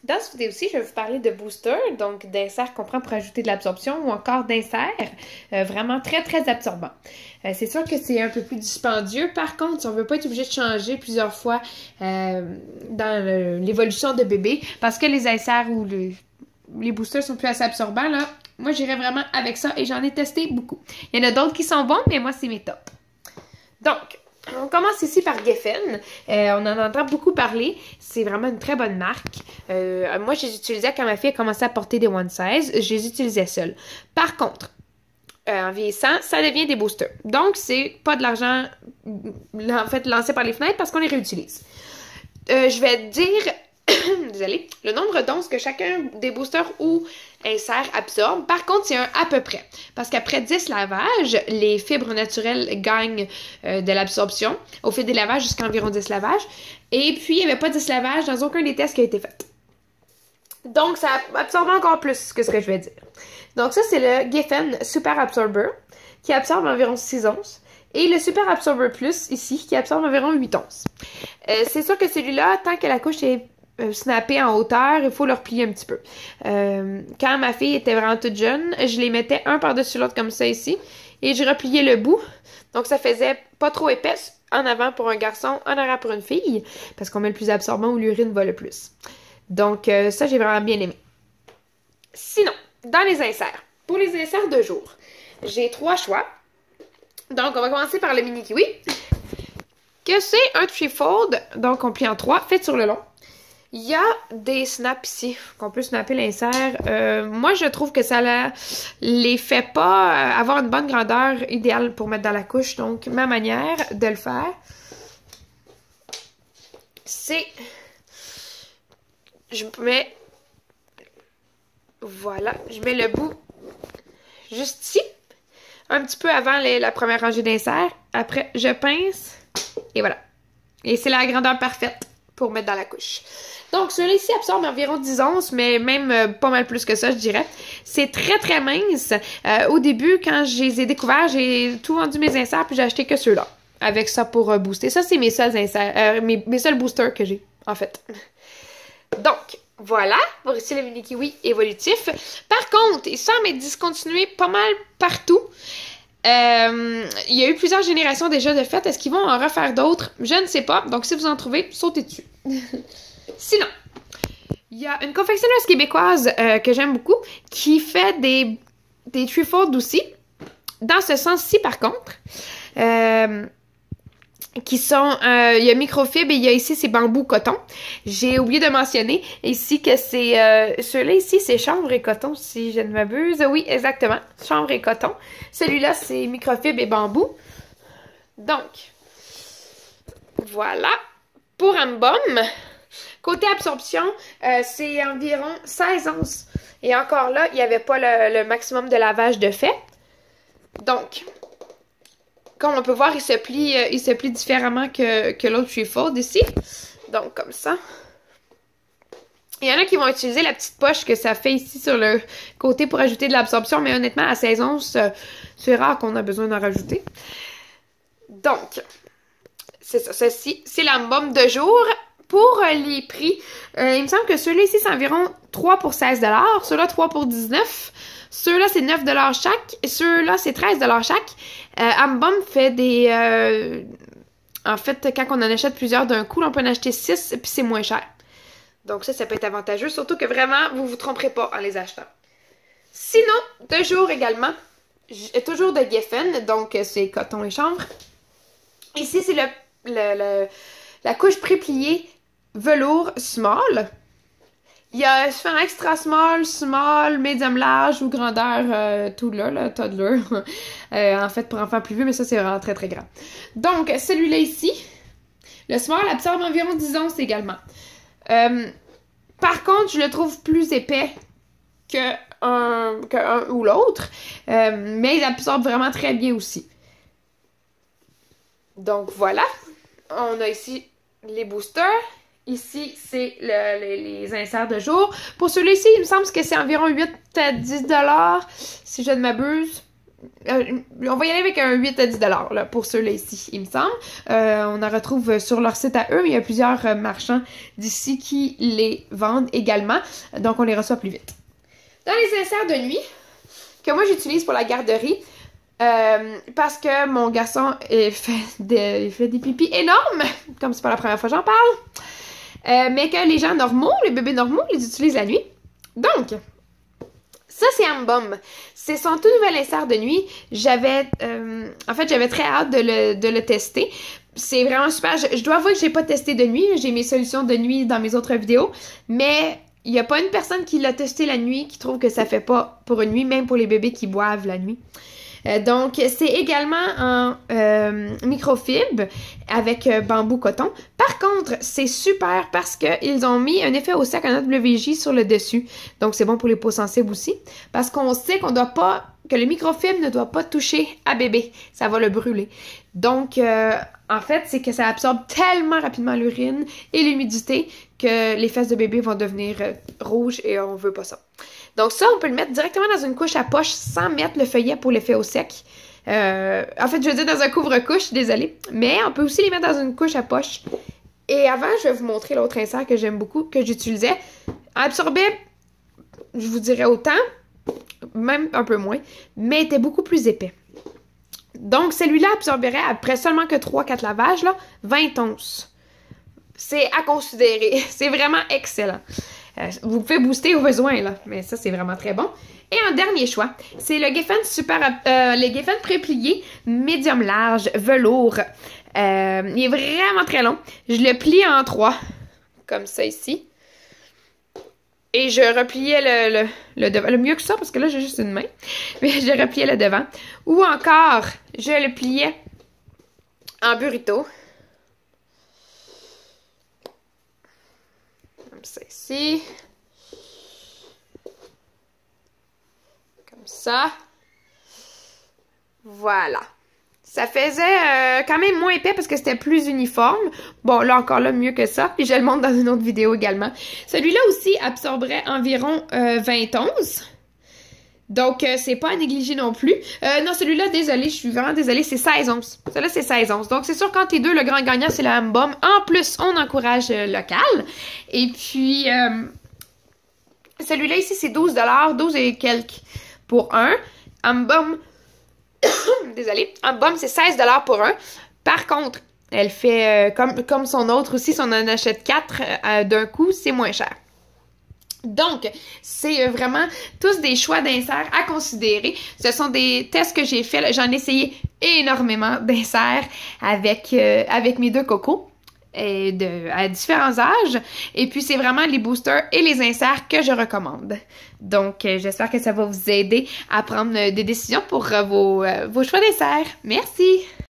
Dans cette vidéo-ci, je vais vous parler de booster, donc d'insert qu'on prend pour ajouter de l'absorption ou encore d'insert vraiment très très absorbant. C'est sûr que c'est un peu plus dispendieux. Par contre, si on ne veut pas être obligé de changer plusieurs fois dans l'évolution de bébé, parce que les inserts ou les boosters sont plus assez absorbants, là, moi j'irais vraiment avec ça et j'en ai testé beaucoup. Il y en a d'autres qui sont bons, mais moi c'est mes tops. Donc, on commence ici par Geffen. On en entend beaucoup parler. C'est vraiment une très bonne marque. Moi, je les utilisais quand ma fille a commencé à porter des one size. Je les utilisais seuls. Par contre, en vieillissant, ça devient des boosters. Donc, c'est pas de l'argent en fait lancé par les fenêtres parce qu'on les réutilise. Je vais dire désolée, le nombre d'onces que chacun des boosters ou inserts absorbe. Par contre, c'est un à peu près. Parce qu'après 10 lavages, les fibres naturelles gagnent de l'absorption au fil des lavages jusqu'à environ 10 lavages. Et puis, il n'y avait pas 10 lavages dans aucun des tests qui a été fait. Donc, ça absorbe encore plus que ce que je vais dire. Donc, ça, c'est le Geffen Super Absorber qui absorbe environ 6 onces. Et le Super Absorber Plus, ici, qui absorbe environ 8 onces. C'est sûr que celui-là, tant que la couche est snappé en hauteur, il faut le replier un petit peu. Quand ma fille était vraiment toute jeune, je les mettais un par-dessus l'autre comme ça ici, et je repliais le bout. Donc ça faisait pas trop épaisse en avant pour un garçon, en arrière pour une fille, parce qu'on met le plus absorbant où l'urine va le plus. Donc ça, j'ai vraiment bien aimé. Sinon, dans les inserts, pour les inserts de jour, j'ai 3 choix. Donc on va commencer par le mini kiwi, que c'est un threefold, donc on plie en 3, fait sur le long. Il y a des snaps ici, qu'on peut snapper l'insert. Moi, je trouve que ça les fait pas avoir une bonne grandeur idéale pour mettre dans la couche. Donc, ma manière de le faire, c'est... Je mets... Voilà, je mets le bout juste ici, un petit peu avant la première rangée d'inserts. Après, je pince, et voilà. Et c'est la grandeur parfaite pour mettre dans la couche. Donc, celui-là ici absorbe environ 10 onces, mais même pas mal plus que ça, je dirais. C'est très, très mince. Au début, quand je les ai découverts, j'ai tout vendu mes inserts, puis j'ai acheté que ceux-là, avec ça pour booster. Ça, c'est mes seuls inserts, mes seuls boosters que j'ai, en fait. Donc, voilà, pour ici le mini kiwi évolutif. Par contre, il semble être discontinué pas mal partout. Il y a eu plusieurs générations déjà de fait. Est-ce qu'ils vont en refaire d'autres? Je ne sais pas. Donc, si vous en trouvez, sautez dessus. Sinon, il y a une confectionneuse québécoise que j'aime beaucoup qui fait des threefold aussi. Dans ce sens-ci, par contre, qui sont... il y a microfibre et il y a ici, c'est bambou coton. J'ai oublié de mentionner ici que c'est... ceux-là ici, c'est chanvre et coton, si je ne m'abuse. Oui, exactement. Chanvre et coton. Celui-là, c'est microfibre et bambou. Donc, voilà. Pour un baume... Côté absorption, c'est environ 16 onces. Et encore là, il n'y avait pas le maximum de lavage de fait. Donc, comme on peut voir, il se plie différemment que l'autre threefold ici. Donc, comme ça. Il y en a qui vont utiliser la petite poche que ça fait ici sur le côté pour ajouter de l'absorption. Mais honnêtement, à 16 onces, c'est rare qu'on a besoin d'en rajouter. Donc, c'est ça. Ceci, c'est la baume de jour. Pour les prix, il me semble que ceux-là ici, c'est environ 3 pour 16 $. Ceux-là, 3 pour 19 $. Ceux-là, c'est 9 $ chaque. Et ceux-là, c'est 13 $ chaque. Ambom fait des... en fait, quand on en achète plusieurs d'un coup, on peut en acheter 6 puis c'est moins cher. Donc ça peut être avantageux. Surtout que vraiment, vous vous tromperez pas en les achetant. Sinon, de jour également, toujours de Geffen. Donc, c'est coton et chanvre. Ici, c'est la couche prépliée velours small. Il y a différents extra small, medium large ou grandeur tout là, toddler. En fait, pour enfants plus vieux, mais ça, c'est vraiment très, très grand. Donc, celui-là ici, le small absorbe environ 10 onces également. Par contre, je le trouve plus épais qu'un ou l'autre, mais il absorbe vraiment très bien aussi. Donc, voilà. On a ici les boosters. Ici, c'est les inserts de jour. Pour celui-ci, il me semble que c'est environ 8 à 10 $, si je ne m'abuse. on va y aller avec un 8 à 10 là, pour ceux-là ici, il me semble. On en retrouve sur leur site à eux, mais il y a plusieurs marchands d'ici qui les vendent également. Donc, on les reçoit plus vite. Dans les inserts de nuit, que moi j'utilise pour la garderie, parce que mon garçon il fait des pipis énormes, comme c'est pas la première fois que j'en parle, mais que les gens normaux, les bébés normaux, les utilisent la nuit. Donc, ça, c'est Ambom. C'est son tout nouvel insert de nuit. En fait, j'avais très hâte de le tester. C'est vraiment super. Je dois avouer que j'ai pas testé de nuit. J'ai mes solutions de nuit dans mes autres vidéos. Mais il n'y a pas une personne qui l'a testé la nuit qui trouve que ça fait pas pour une nuit, même pour les bébés qui boivent la nuit. Donc, c'est également en microfibre avec bambou coton. Par contre, c'est super parce qu'ils ont mis un effet au sec en AWJ sur le dessus. Donc, c'est bon pour les peaux sensibles aussi. Parce qu'on sait que le microfibre ne doit pas toucher à bébé. Ça va le brûler. Donc, en fait, c'est que ça absorbe tellement rapidement l'urine et l'humidité que les fesses de bébé vont devenir rouges et on veut pas ça. Donc ça, on peut le mettre directement dans une couche à poche sans mettre le feuillet pour l'effet au sec. En fait, je veux dire dans un couvre-couche, désolée. Mais on peut aussi les mettre dans une couche à poche. Et avant, je vais vous montrer l'autre insert que j'aime beaucoup, que j'utilisais. Absorbait, je vous dirais autant, même un peu moins, mais était beaucoup plus épais. Donc, celui-là absorberait après seulement que 3-4 lavages, là, 20 onces. C'est à considérer. C'est vraiment excellent. Vous pouvez booster au besoin, là. Mais ça, c'est vraiment très bon. Et un dernier choix, c'est le Geffen le Geffen préplié médium large, velours. Il est vraiment très long. Je le plie en 3, comme ça ici. Et je repliais le devant. Le mieux que ça, parce que là, j'ai juste une main. Mais je repliais le devant. Ou encore, je le pliais en burrito. Comme ça ici. Comme ça. Voilà. Ça faisait quand même moins épais parce que c'était plus uniforme. Bon, là encore, là, mieux que ça. Puis je le montre dans une autre vidéo également. Celui-là aussi absorberait environ 20 onces. Donc, c'est pas à négliger non plus. Non, celui-là, désolé, je suis vraiment désolée, c'est 16 onces. Celui-là, c'est 16 onces. Donc, c'est sûr, quand t'es deux, le grand gagnant, c'est le Ambom. En plus, on encourage local. Et puis, celui-là ici, c'est 12 $, 12 et quelques pour un. Ambom, désolée, Ambom, c'est 16 $ pour un. Par contre, elle fait comme son autre aussi, si on en achète 4 d'un coup, c'est moins cher. Donc, c'est vraiment tous des choix d'inserts à considérer. Ce sont des tests que j'ai faits. J'en ai essayé énormément d'inserts avec mes deux cocos à différents âges. Et puis, c'est vraiment les boosters et les inserts que je recommande. Donc, j'espère que ça va vous aider à prendre des décisions pour vos choix d'inserts. Merci!